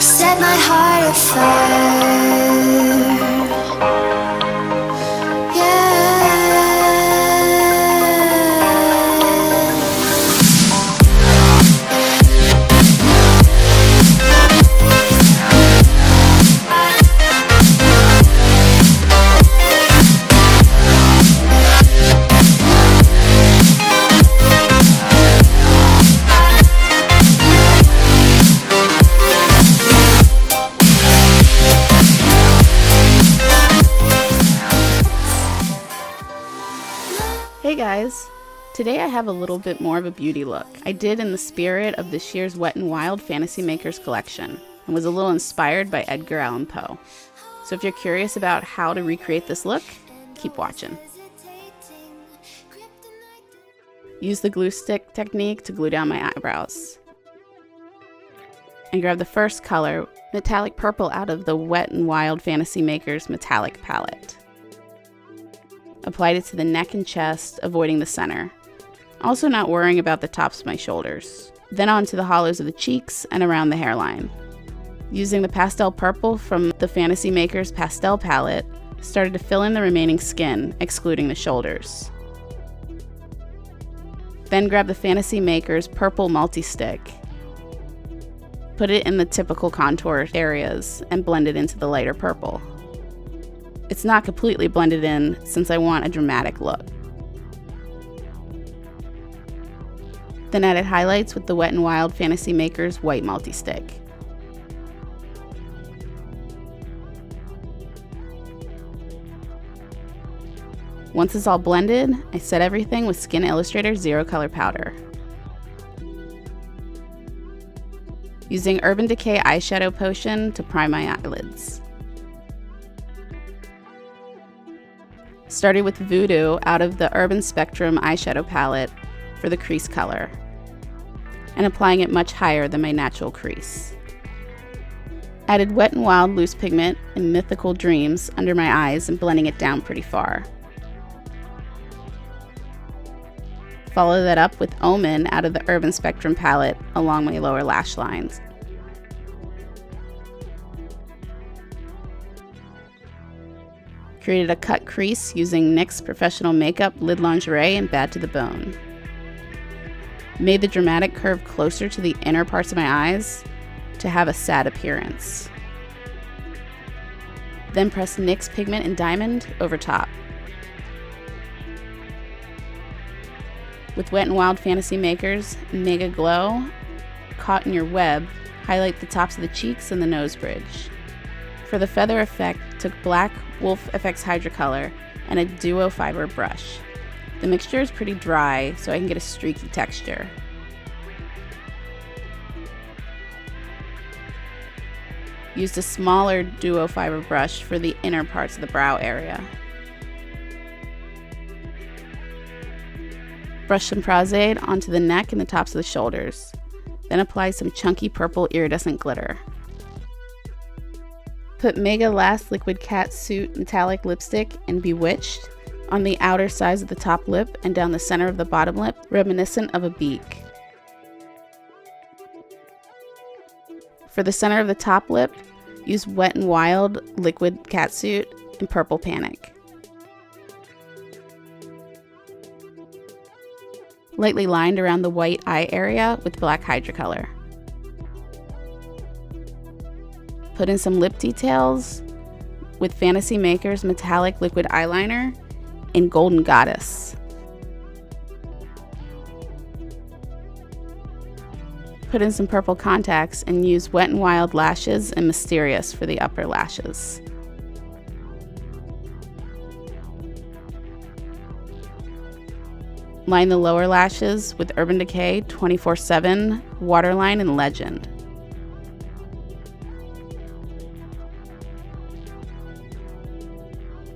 set my heart afire. Hey guys! Today I have a little bit more of a beauty look. I did in the spirit of this year's Wet n Wild Fantasy Makers collection, and was a little inspired by Edgar Allan Poe. So if you're curious about how to recreate this look, keep watching. Use the glue stick technique to glue down my eyebrows. And grab the first color, metallic purple, out of the Wet n Wild Fantasy Makers metallic palette. Applied it to the neck and chest, avoiding the center. Also not worrying about the tops of my shoulders. Then onto the hollows of the cheeks and around the hairline. Using the pastel purple from the Fantasy Makers Pastel palette, started to fill in the remaining skin, excluding the shoulders. Then grab the Fantasy Makers purple Multistick. Put it in the typical contour areas and blend it into the lighter purple. It's not completely blended in since I want a dramatic look. Then added highlights with the Wet n Wild Fantasy Makers white multi-stick. Once it's all blended, I set everything with Skin Illustrator Zerocolor Powder. Using Urban Decay Eyeshadow Potion to prime my eyelids. Starting with Voodoo out of the Urban Spectrum eyeshadow palette for the crease color, and applying it much higher than my natural crease. Added Wet n Wild loose pigment in Mythical Dreams under my eyes and blending it down pretty far. Follow that up with Omen out of the Urban Spectrum palette along my lower lash lines. Created a cut crease using NYX Professional Makeup Lid Lingerie and Bad to the Bone. Made the dramatic curve closer to the inner parts of my eyes to have a sad appearance. Then press NYX Pigment in Diamond over top. With Wet n Wild Fantasy Makers Mega Glow, Caught in Your Web, highlight the tops of the cheeks and the nose bridge. For the feather effect, took black Wolfe FX Hydrocolor and a duo fiber brush. The mixture is pretty dry, so I can get a streaky texture. Used a smaller duo fiber brush for the inner parts of the brow area. Brush some Prazade onto the neck and the tops of the shoulders. Then apply some chunky purple iridescent glitter. Put Mega Last Liquid Catsuit Metallic Lipstick in Bewitched on the outer sides of the top lip and down the center of the bottom lip, reminiscent of a beak. For the center of the top lip, use Wet n Wild Liquid Catsuit in Purple Panic. Lightly lined around the white eye area with black Hydrocolor. Put in some lip details with Fantasy Makers Metallic Liquid Eyeliner in Golden Goddess. Put in some purple contacts and use Wet n Wild Lashes and Mysterious for the upper lashes. Line the lower lashes with Urban Decay 24/7 Waterline and Legend.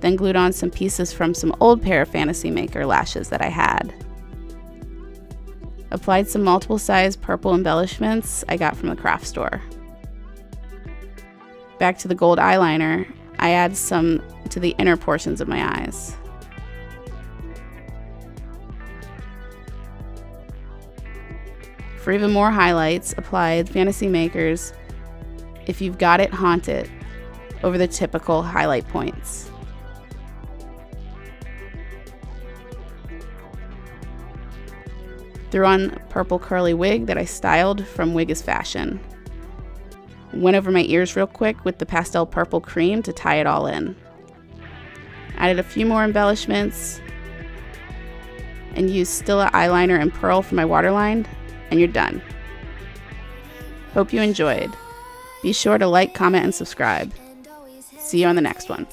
Then glued on some pieces from some old pair of Fantasy Maker lashes that I had. Applied some multiple size purple embellishments I got from the craft store. Back to the gold eyeliner, I add some to the inner portions of my eyes. For even more highlights, applied Fantasy Makers if you've got it, haunt it over the typical highlight points. Threw on a purple curly wig that I styled from Wig is Fashion. Went over my ears real quick with the pastel purple cream to tie it all in. Added a few more embellishments and used Stila eyeliner and pearl for my waterline, and you're done. Hope you enjoyed. Be sure to like, comment, and subscribe. See you on the next one.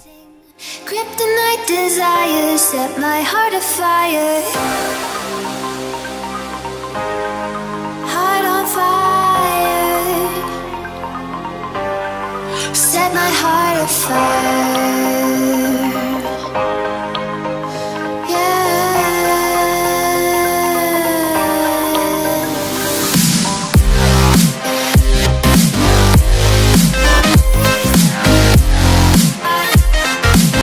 Kryptonite desires set my heart afire. Heart on fire. Set my heart afire.